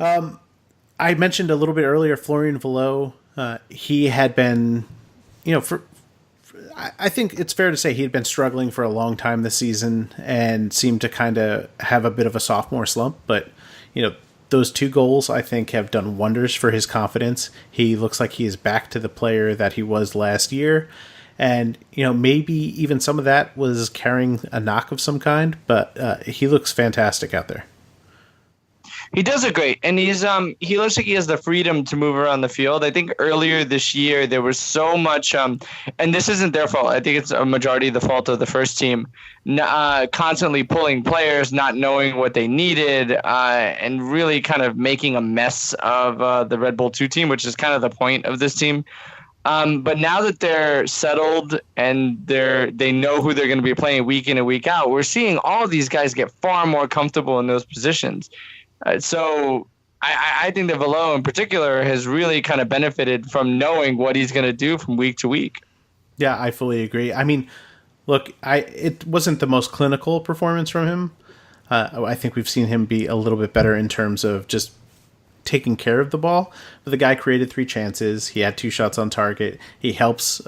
I mentioned a little bit earlier Florian Valot. He had been, I think it's fair to say he had been struggling for a long time this season and seemed to kind of have a bit of a sophomore slump. But, those 2 goals, I think, have done wonders for his confidence. He looks like he is back to the player that he was last year. And, maybe even some of that was carrying a knock of some kind, but he looks fantastic out there. He does it great, and he looks like he has the freedom to move around the field. I think earlier this year there was so much, and this isn't their fault. I think it's a majority of the fault of the first team, constantly pulling players, not knowing what they needed, and really kind of making a mess of the Red Bull 2 team, which is kind of the point of this team. But now that they're settled and they know who they're going to be playing week in and week out, we're seeing all these guys get far more comfortable in those positions. So I think that Valot in particular has really kind of benefited from knowing what he's going to do from week to week. Yeah, I fully agree. I mean, look, it wasn't the most clinical performance from him. I think we've seen him be a little bit better in terms of just taking care of the ball. But the guy created 3 chances. He had 2 shots on target. He helps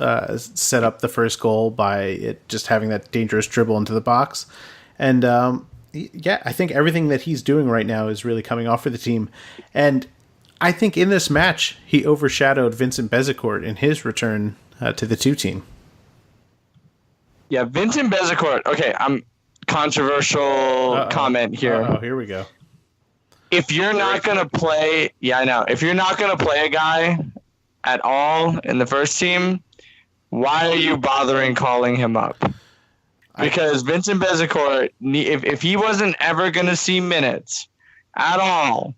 set up the first goal by just having that dangerous dribble into the box. And yeah, I think everything that he's doing right now is really coming off for the team. And I think in this match, he overshadowed Vincent Bezecourt in his return to the 2 team. Yeah, Vincent Bezecourt. Okay, I'm controversial comment here. Oh, here we go. If you're not going to play, yeah, I know. If you're not going to play a guy at all in the first team, why are you bothering calling him up? Because Vincent Bezecourt, if he wasn't ever going to see minutes at all,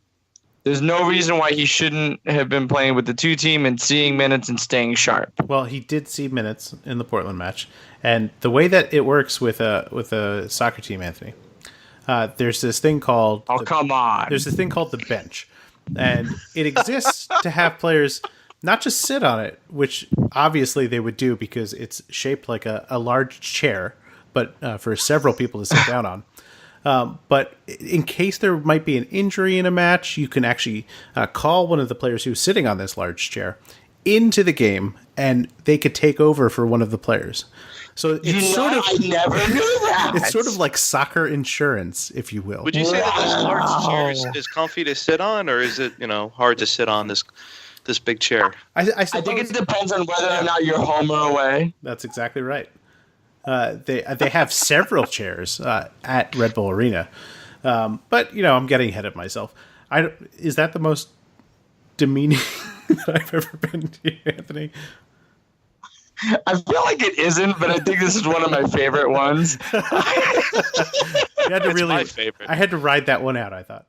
there's no reason why he shouldn't have been playing with the 2 team and seeing minutes and staying sharp. Well, he did see minutes in the Portland match. And the way that it works with a soccer team, Anthony, there's this thing called... Oh, come on. There's this thing called the bench. And it exists to have players not just sit on it, which obviously they would do because it's shaped like a large chair, but for several people to sit down on. But in case there might be an injury in a match, you can actually call one of the players who's sitting on this large chair into the game, and they could take over for one of the players. So it's I never knew that. It's sort of like soccer insurance, if you will. Would you say that this large chair is comfy to sit on, or is it hard to sit on this big chair? I think it depends on whether or not you're home or away. That's exactly right. They have several chairs at Red Bull Arena, but I'm getting ahead of myself. Is that the most demeaning that I've ever been to, Anthony? I feel like it isn't, but I think this is one of my favorite ones. You had to my favorite. I had to ride that one out, I thought.